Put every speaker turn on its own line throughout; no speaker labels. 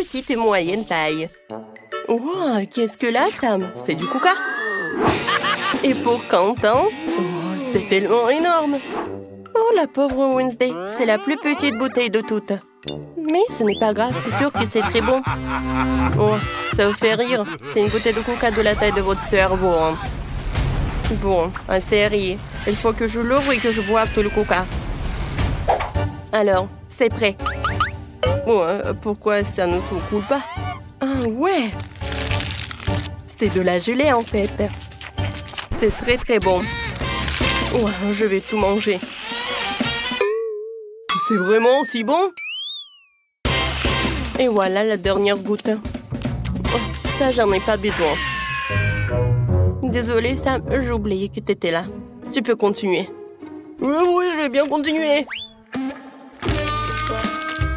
petite et moyenne taille. Wow, qu'est-ce que là, Sam? C'est du coca. Et pour Quentin, c'est tellement énorme. Oh, la pauvre Wednesday, c'est la plus petite bouteille de toutes. Mais ce n'est pas grave, c'est sûr que c'est très bon. Oh, ça vous fait rire. C'est une bouteille de coca de la taille de votre cerveau. Hein. Bon, assez rire. Il faut que je l'ouvre et que je boive tout le coca. Alors, c'est prêt. Oh, pourquoi ça ne se coule pas? Ah ouais! C'est de la gelée en fait. C'est très très bon. Oh, je vais tout manger. C'est vraiment si bon? Et voilà la dernière goutte. Oh, ça, j'en ai pas besoin. Désolée, Sam, j'ai oublié que t'étais là. Tu peux continuer. Oui, je vais bien continuer.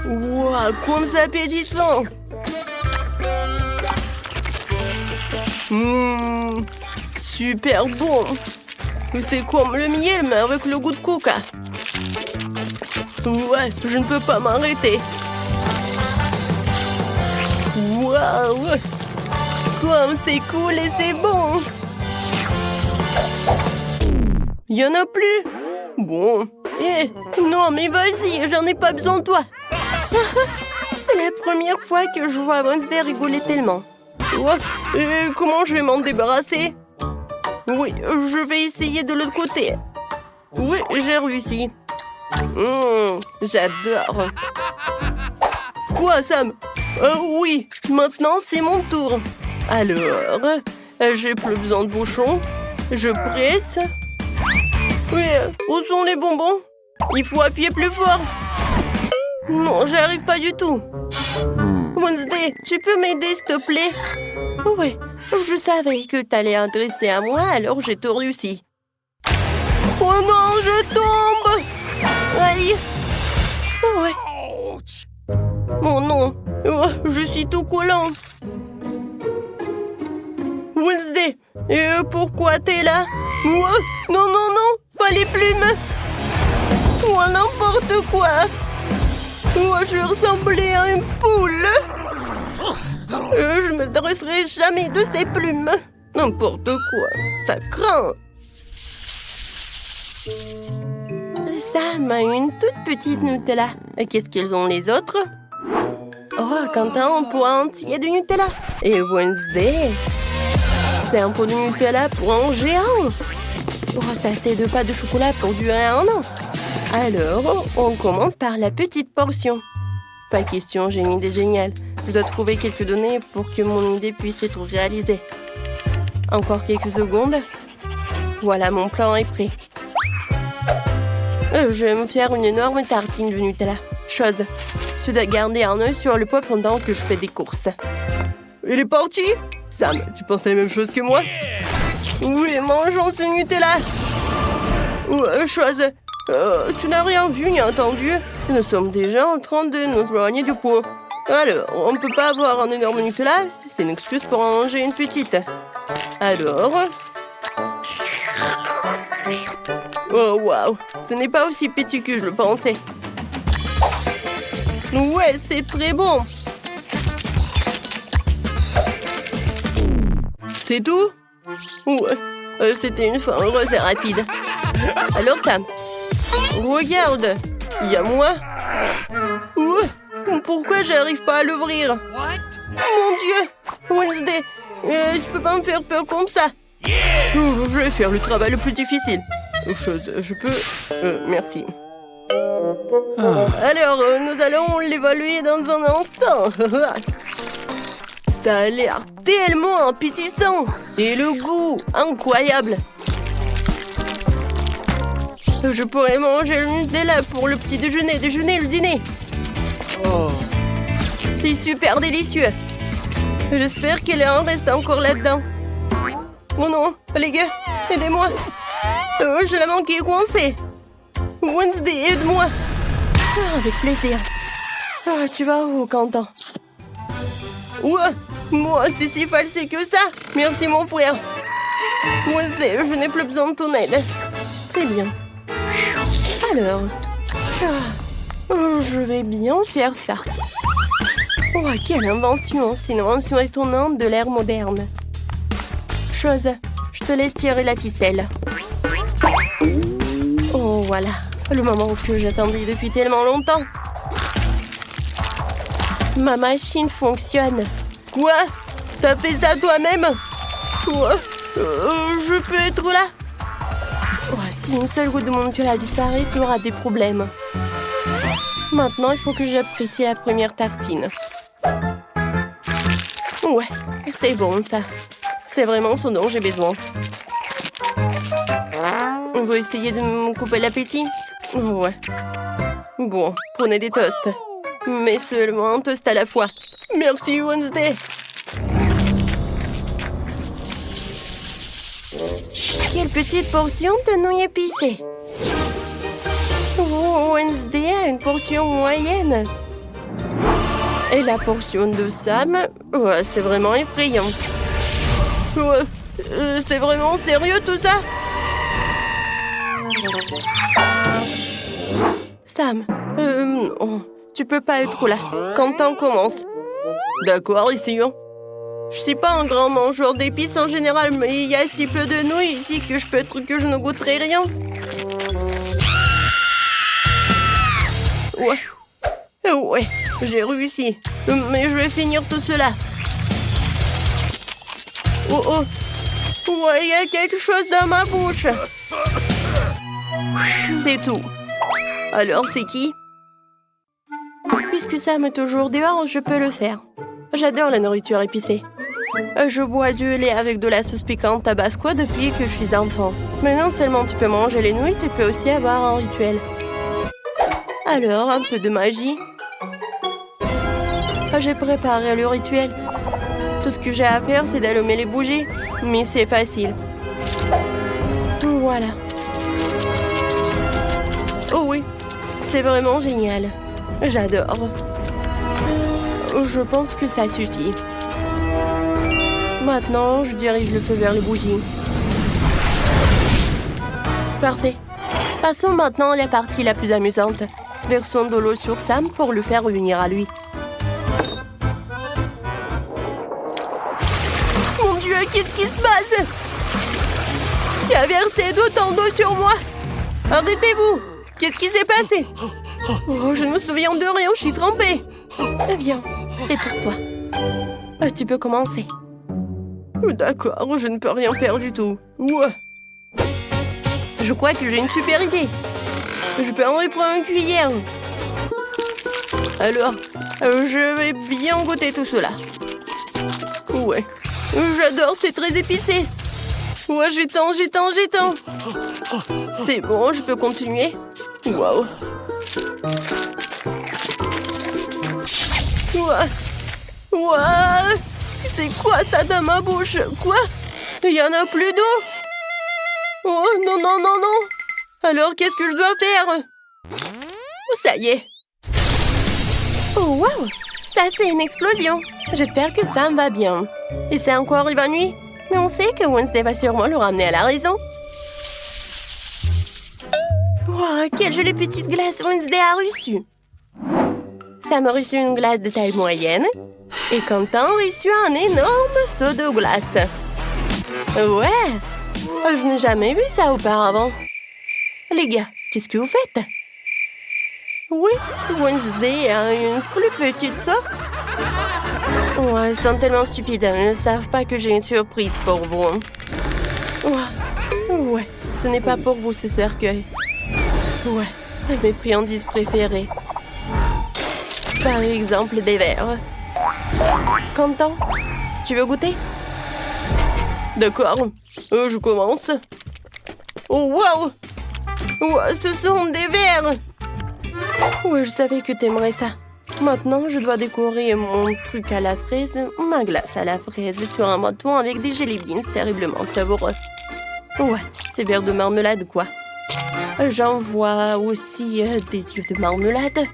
Wow, comme c'est appétissant. Super bon. C'est comme le miel, mais avec le goût de coca. Ouais, je ne peux pas m'arrêter. Waouh! Comme c'est cool et c'est bon! Il y en a plus? Bon. Non, mais vas-y, j'en ai pas besoin de toi. C'est la première fois que je vois Wednesday rigoler tellement. Comment je vais m'en débarrasser? Oui, je vais essayer de l'autre côté. Oui, j'ai réussi. J'adore. Quoi, Sam? Oui, maintenant c'est mon tour. Alors, j'ai plus besoin de bouchon. Je presse. Oui, où sont les bonbons? Il faut appuyer plus fort. Non, j'arrive pas du tout. Wednesday, tu peux m'aider, s'il te plaît? Oui, je savais que t'allais adresser à moi, alors j'ai tout réussi. Oh non, je tombe! Aïe! Ouais. Oh non, je suis tout collant. Wednesday, pourquoi t'es là? Non, pas les plumes. N'importe quoi. Je ressemblais à une poule. Je me dresserai jamais de ces plumes. N'importe quoi, ça craint. Sam a une toute petite Nutella. Qu'est-ce qu'ils ont les autres? Oh, Quentin, un pot entier de Nutella. Et Wednesday, c'est un pot de Nutella pour un géant. Oh, ça c'est 2 pâtes de chocolat pour durer 1 an. Alors, on commence par la petite portion. Pas question, j'ai une idée géniale. Je dois trouver quelques données pour que mon idée puisse être réalisée. Encore quelques secondes. Voilà, mon plan est prêt. Je vais me faire une énorme tartine de Nutella. Chose, tu dois garder un œil sur le pot pendant que je fais des courses. Il est parti? Sam, tu penses la même chose que moi? Oui, mangeons ce Nutella. Chose, tu n'as rien vu ni entendu. Nous sommes déjà en train de nous éloigner du pot. Alors, on ne peut pas avoir un énorme Nutella. C'est une excuse pour en manger une petite. Alors... Oh, waouh! Ce n'est pas aussi petit que je le pensais. Ouais, c'est très bon. C'est tout? Ouais, c'était une fin heureuse et rapide. Alors, Sam, regarde, il y a moi. Pourquoi j'arrive pas à l'ouvrir? Mon Dieu! Wednesday, tu peux pas me faire peur comme ça. Je vais faire le travail le plus difficile. Chose, je peux... merci. Alors, nous allons l'évaluer dans un instant. Ça a l'air tellement appétissant. Et le goût, incroyable. Je pourrais manger le Nutella pour le petit déjeuner, le dîner. C'est super délicieux. J'espère qu'il en reste encore là-dedans. Oh non, les gars, aidez-moi. Je la manquais coincée. Wednesday, aide-moi. Avec plaisir. Tu vas où, Quentin? Moi, c'est si facile que ça. Merci, mon frère. Wednesday, je n'ai plus besoin de ton aide. Très bien. Alors, je vais bien faire ça. Oh, quelle invention! C'est une invention étonnante de l'ère moderne. Chose, je te laisse tirer la ficelle. Oh, voilà. Le moment que j'attendais depuis tellement longtemps. Ma machine fonctionne. Quoi? T'as fait ça toi-même? Quoi? Je peux être là? Oh, si une seule goutte de mon tuile a disparu, tu auras des problèmes. Maintenant, il faut que j'apprécie la première tartine. Ouais, c'est bon ça. C'est vraiment ce dont j'ai besoin. On va essayer de me couper l'appétit? Ouais. Bon, prenez des toasts. Mais seulement un toast à la fois. Merci, Wednesday. Quelle petite portion de nouilles épicées. Oh, Wednesday a une portion moyenne. Et la portion de Sam, ouais, c'est vraiment effrayant. Ouais, c'est vraiment sérieux tout ça? Sam, non, tu peux pas être là. Quentin commence. D'accord, essayons. Je suis pas un grand mangeur d'épices en général, mais il y a si peu de nouilles ici que je ne goûterai rien. Ouais, j'ai réussi. Mais je vais finir tout cela. Oh. Ouais, il y a quelque chose dans ma bouche. C'est tout. Alors, c'est qui? Puisque Sam est toujours dehors, je peux le faire. J'adore la nourriture épicée. Je bois du lait avec de la sauce piquante tabasco depuis que je suis enfant. Mais non seulement tu peux manger les nouilles, tu peux aussi avoir un rituel. Alors, un peu de magie. J'ai préparé le rituel. Tout ce que j'ai à faire, c'est d'allumer les bougies. Mais c'est facile. Voilà. Oh oui, c'est vraiment génial. J'adore. Je pense que ça suffit. Maintenant, je dirige le feu vers les bougies. Parfait. Passons maintenant à la partie la plus amusante. Versons de l'eau sur Sam pour le faire revenir à lui. Mon Dieu, qu'est-ce qui se passe? Qui a versé d'autant d'eau sur moi? Arrêtez-vous! Qu'est-ce qui s'est passé? Oh, je ne me souviens de rien, je suis trempée. Viens, c'est pour toi. Tu peux commencer. D'accord, je ne peux rien faire du tout. Ouais. Je crois que j'ai une super idée. Je peux en reprendre une cuillère. Alors, je vais bien goûter tout cela. Ouais, j'adore, c'est très épicé. Ouais, j'étends. C'est bon, je peux continuer. Waouh. Ouais. C'est quoi ça dans ma bouche? Quoi? Il y en a plus d'eau? Oh, non. Alors, qu'est-ce que je dois faire? Ça y est. Oh, waouh! Ça, c'est une explosion. J'espère que Sam va bien. Il s'est encore évanoui. Mais on sait que Wednesday va sûrement le ramener à la raison. Wow, quelle jolie petite glace Wednesday a reçue. Sam a reçu une glace de taille moyenne. Et Quentin a reçu un énorme seau de glace. Ouais! Je n'ai jamais vu ça auparavant. Les gars, qu'est-ce que vous faites? Oui, Wednesday a une plus petite seau. Ouais, ils sont tellement stupides. Ils ne savent pas que j'ai une surprise pour vous. Ouais, ce n'est pas pour vous ce cercueil. Ouais, mes friandises préférées. Par exemple, des verres. Quentin, tu veux goûter? D'accord, je commence. Oh, waouh! Ouais, ce sont des verres! Ouais, je savais que t'aimerais ça. Maintenant, je dois décorer mon truc à la fraise, ma glace à la fraise, sur un bâton avec des jelly beans terriblement savoureux. Ouais, c'est verre de marmelade, quoi. J'en vois aussi des yeux de marmelade.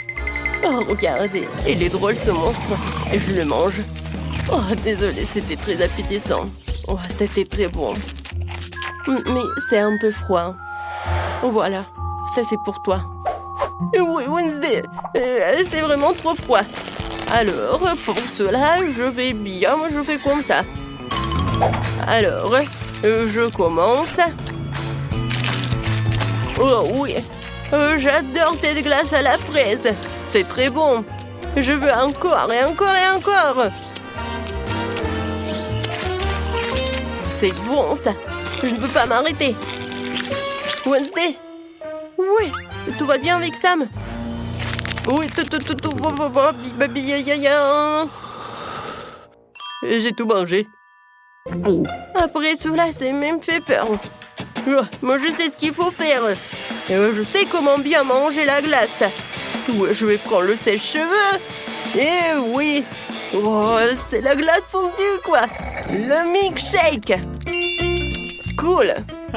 Oh, regardez, il est drôle ce monstre. Et je le mange. Oh, désolé, c'était très appétissant. Oh, c'était très bon. Mais c'est un peu froid. Voilà, ça c'est pour toi. Oui, Wednesday, c'est vraiment trop froid. Alors, pour cela, je fais comme ça. Alors, je commence. Oh oui, j'adore cette glace à la fraise. C'est très bon. Je veux encore et encore et encore. C'est bon ça. Je ne peux pas m'arrêter. Wednesday. Oui, tout va bien avec Sam. Oui, tout va bien. J'ai tout mangé. Après cela, c'est même fait peur. Moi, je sais ce qu'il faut faire. Je sais comment bien manger la glace. Je vais prendre le sèche-cheveux. Et oui. Oh, c'est la glace fondue, quoi. Le milkshake. Cool.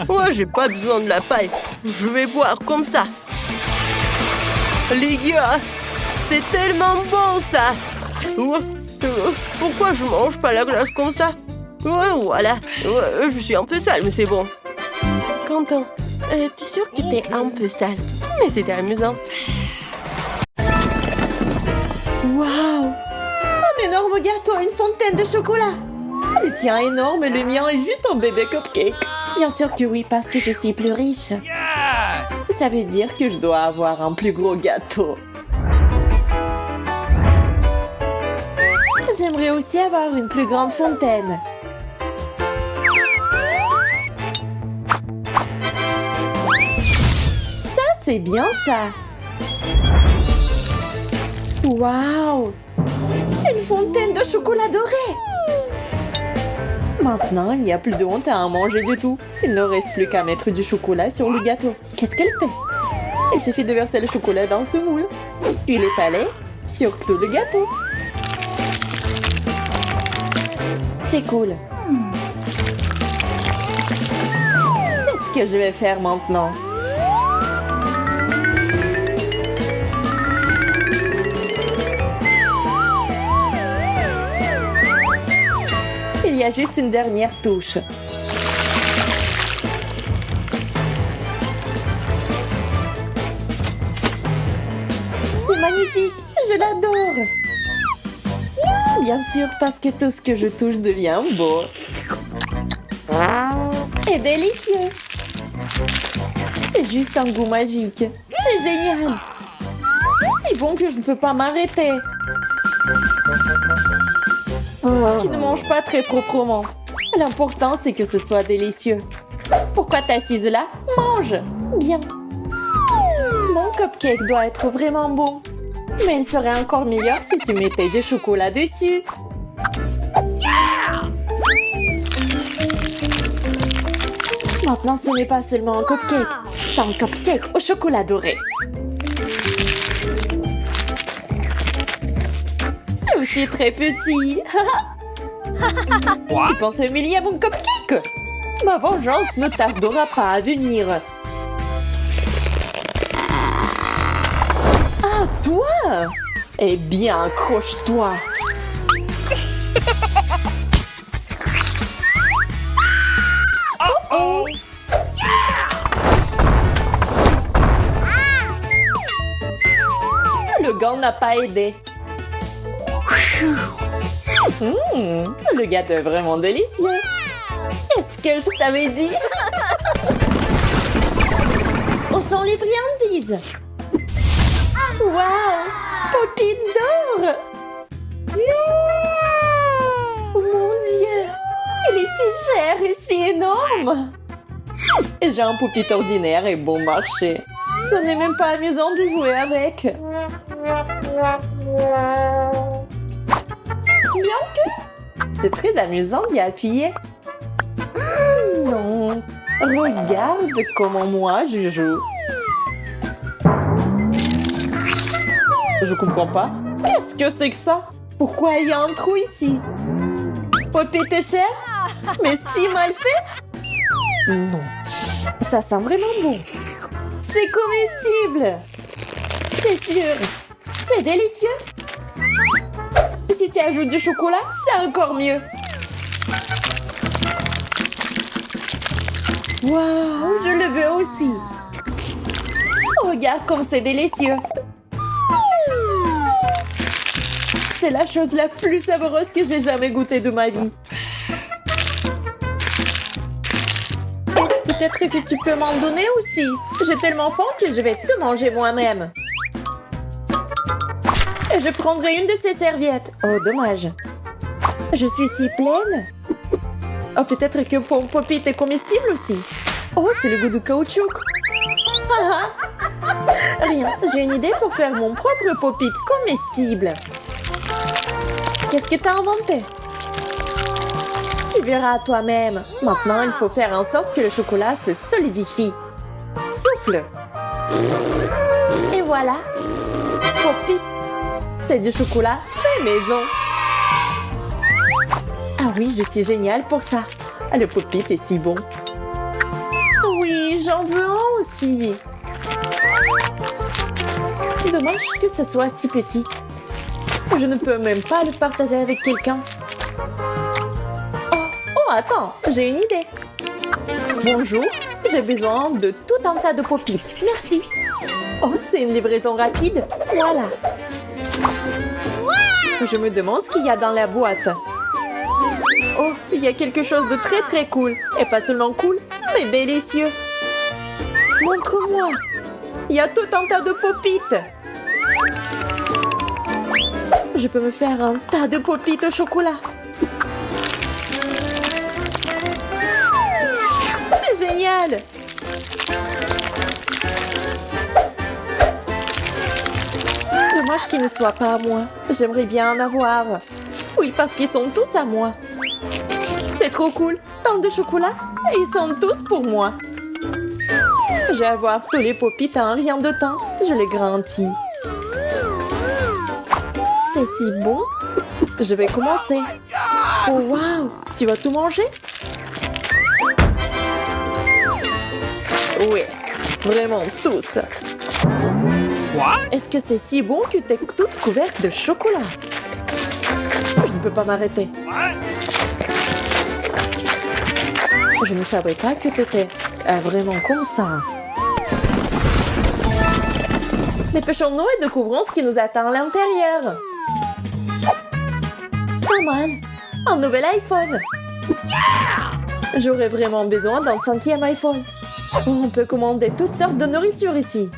Moi, j'ai pas besoin de la paille. Je vais boire comme ça. Les gars, c'est tellement bon, ça. Pourquoi je mange pas la glace comme ça? Voilà. Je suis un peu sale, mais c'est bon. Quentin, t'es sûr que t'es un peu sale? Mais c'était amusant.
Waouh! Un énorme gâteau, une fontaine de chocolat! Le tien est énorme et le mien est juste un bébé cupcake. Bien sûr que oui, parce que je suis plus riche. Ça veut dire que je dois avoir un plus gros gâteau. J'aimerais aussi avoir une plus grande fontaine. Ça, c'est bien ça! Waouh! Une fontaine de chocolat doré! Maintenant, il n'y a plus de honte à en manger du tout. Il ne reste plus qu'à mettre du chocolat sur le gâteau. Qu'est-ce qu'elle fait? Il suffit de verser le chocolat dans ce moule. Puis l'étaler sur tout le gâteau. C'est cool. C'est ce que je vais faire maintenant. Il y a juste une dernière touche. C'est magnifique, je l'adore. Bien sûr, parce que tout ce que je touche devient beau. Et délicieux. C'est juste un goût magique. C'est génial. C'est bon que je ne peux pas m'arrêter. Tu ne manges pas très proprement. L'important, c'est que ce soit délicieux. Pourquoi t'es assise là? Mange! Bien. Mon cupcake doit être vraiment bon. Mais il serait encore meilleur si tu mettais du chocolat dessus. Maintenant, ce n'est pas seulement un cupcake. C'est un cupcake au chocolat doré. C'est aussi très petit. Tu penses humilier à mon cupcake? Ma vengeance ne tardera pas à venir. Ah, toi? Eh bien, accroche-toi. Oh! Le gant n'a pas aidé. Le gâteau est vraiment délicieux. Qu'est-ce que je t'avais dit? Où sont les friandises? Waouh! Pépite d'or! Oh mon Dieu! Il est si cher et si énorme! J'ai un poupite ordinaire et bon marché. Ce n'est même pas amusant de jouer avec. Bien que c'est très amusant d'y appuyer. Non, regarde comment moi je joue. Je comprends pas. Qu'est-ce que c'est que ça? Pourquoi il y a un trou ici? Poppy t'es cher? Mais si mal fait? Non. Ça sent vraiment bon. C'est comestible. C'est sûr. C'est délicieux. Si tu ajoutes du chocolat, c'est encore mieux. Waouh, je le veux aussi. Regarde comme c'est délicieux. C'est la chose la plus savoureuse que j'ai jamais goûtée de ma vie. Peut-être que tu peux m'en donner aussi. J'ai tellement faim que je vais te manger moi-même. Et je prendrai une de ces serviettes. Oh, dommage. Je suis si pleine. Oh, peut-être que mon pop-it est comestible aussi. Oh, c'est le goût du caoutchouc. Rien, j'ai une idée pour faire mon propre pop-it comestible. Qu'est-ce que t'as inventé? Tu verras toi-même. Maintenant, il faut faire en sorte que le chocolat se solidifie. Souffle. Et voilà. Pop-it. C'est du chocolat fait maison. Ah oui, je suis géniale pour ça. Le pop-it est si bon. Oui, j'en veux un aussi. Dommage que ce soit si petit. Je ne peux même pas le partager avec quelqu'un. Oh, attends, j'ai une idée. Bonjour, j'ai besoin de tout un tas de pop-it. Merci. Oh, c'est une livraison rapide. Voilà. Je me demande ce qu'il y a dans la boîte. Oh, il y a quelque chose de très très cool. Et pas seulement cool, mais délicieux. Montre-moi. Il y a tout un tas de pop-it. Je peux me faire un tas de pop-it au chocolat. C'est génial. Dommage qu'ils ne soient pas à moi. J'aimerais bien en avoir. Oui, parce qu'ils sont tous à moi. C'est trop cool. Tant de chocolat. Et ils sont tous pour moi. Je vais avoir tous les pop-it en rien de temps. Je les garantis. C'est si bon. Je vais commencer. Oh, waouh. Tu vas tout manger? Oui, vraiment tous. Est-ce que c'est si bon que t'es toute couverte de chocolat? Je ne peux pas m'arrêter. Je ne savais pas que t'étais vraiment comme ça. Dépêchons-nous et découvrons ce qui nous attend à l'intérieur. Pas mal. Un nouvel iPhone. J'aurais vraiment besoin d'un 5e iPhone. On peut commander toutes sortes de nourriture ici.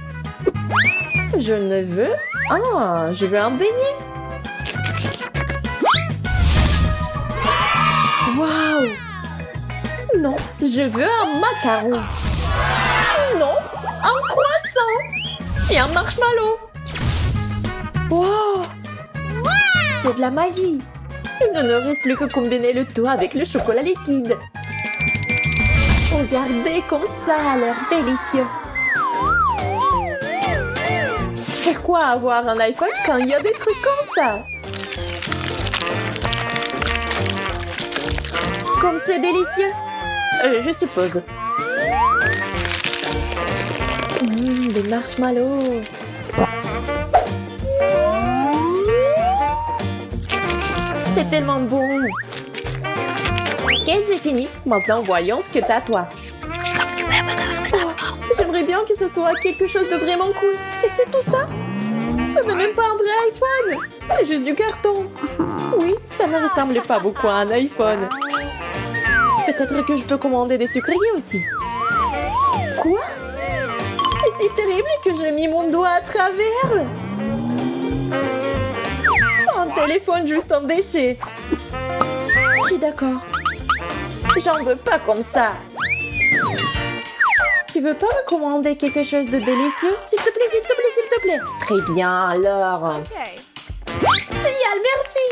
Je ne veux... Ah, je veux un beignet. Waouh! Non, je veux un macaron. Non, un croissant. Et un marshmallow. Wow! C'est de la magie. Il ne nous reste plus que combiner le tout avec le chocolat liquide. Regardez comme ça a l'air délicieux. Pourquoi avoir un iPhone quand il y a des trucs comme ça? Comme c'est délicieux. Je suppose. Des marshmallows. C'est tellement bon. Ok, j'ai fini. Maintenant, voyons ce que t'as, toi. Oh, j'aimerais bien que ce soit quelque chose de vraiment cool. Et c'est tout ça? Ça n'est même pas un vrai iPhone. C'est juste du carton. Oui, ça ne ressemble pas beaucoup à un iPhone. Peut-être que je peux commander des sucreries aussi. Quoi? C'est si terrible que j'ai mis mon doigt à travers. Un téléphone juste en déchet. Je suis d'accord. J'en veux pas comme ça. Tu veux pas me commander quelque chose de délicieux? S'il te plaît, s'il te plaît, s'il te plaît. Très bien, alors. Génial, merci.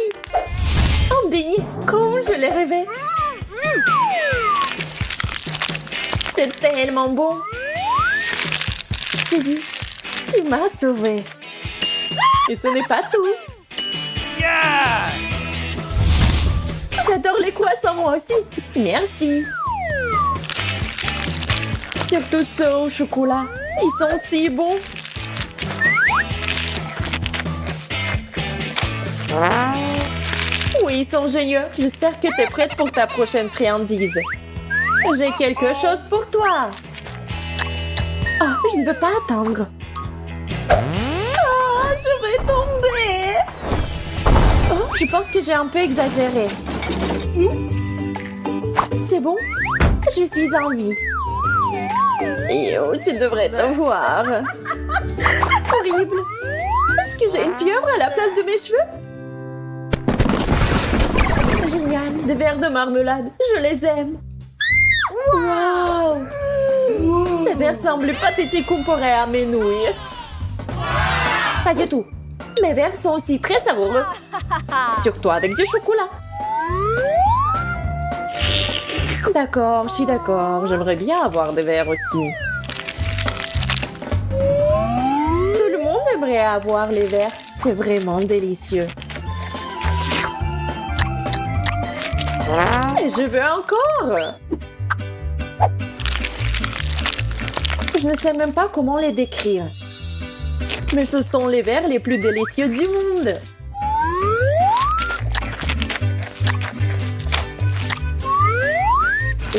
Un beignet, comme je l'ai rêvé. C'est tellement bon. Suzy, tu m'as sauvée. Et ce n'est pas tout. J'adore les croissants, moi aussi. Merci. Surtout ceux au chocolat. Ils sont si bons. Oui, ils sont géniaux. J'espère que tu es prête pour ta prochaine friandise. J'ai quelque chose pour toi. Oh, je ne peux pas attendre. Oh, je vais tomber. Je pense que j'ai un peu exagéré. C'est bon? Je suis en vie. Yo, tu devrais te voir. Horrible. Est-ce que j'ai une pieuvre à la place de mes cheveux? Génial, des verres de marmelade. Je les aime. Wow! Ces verres semblent pathétiques comparés à mes nouilles. Pas du tout. Mes verres sont aussi très savoureux. Surtout avec du chocolat. D'accord, je suis d'accord. J'aimerais bien avoir des verres aussi. Tout le monde aimerait avoir les verres. C'est vraiment délicieux. Et je veux encore. Je ne sais même pas comment les décrire. Mais ce sont les verres les plus délicieux du monde.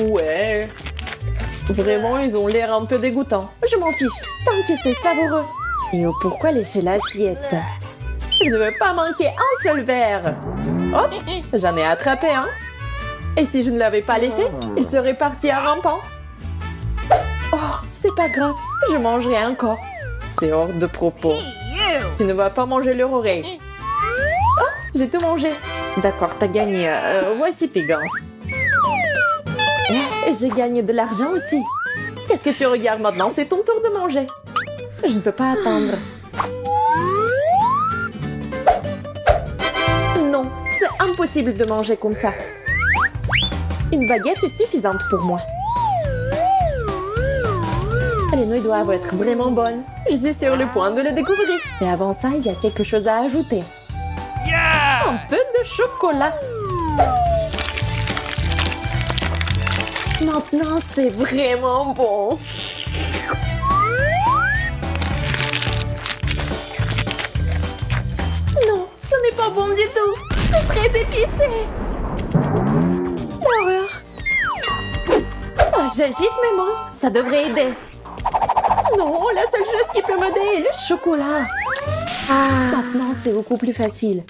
Ouais. Vraiment, ils ont l'air un peu dégoûtants. Je m'en fiche, tant que c'est savoureux. Et pourquoi lécher l'assiette? Je ne veux pas manquer un seul verre. Hop, j'en ai attrapé un. Et si je ne l'avais pas léché, il serait parti en rampant. Oh, c'est pas grave, je mangerai encore. C'est hors de propos. Tu ne vas pas manger leur oreille. Oh, j'ai tout mangé. D'accord, t'as gagné. Voici tes gants. Et j'ai gagné de l'argent aussi. Qu'est-ce que tu regardes maintenant? C'est ton tour de manger. Je ne peux pas attendre. Non, c'est impossible de manger comme ça. Une baguette est suffisante pour moi. Les nouilles doivent être vraiment bonnes. Je suis sur le point de le découvrir. Mais avant ça, il y a quelque chose à ajouter. Un peu de chocolat. Maintenant, c'est vraiment bon. Non, ce n'est pas bon du tout. C'est très épicé. L'horreur. Oh, j'agite mes mains. Ça devrait aider. Non, la seule chose qui peut m'aider est le chocolat. Maintenant, c'est beaucoup plus facile.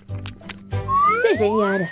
C'est génial.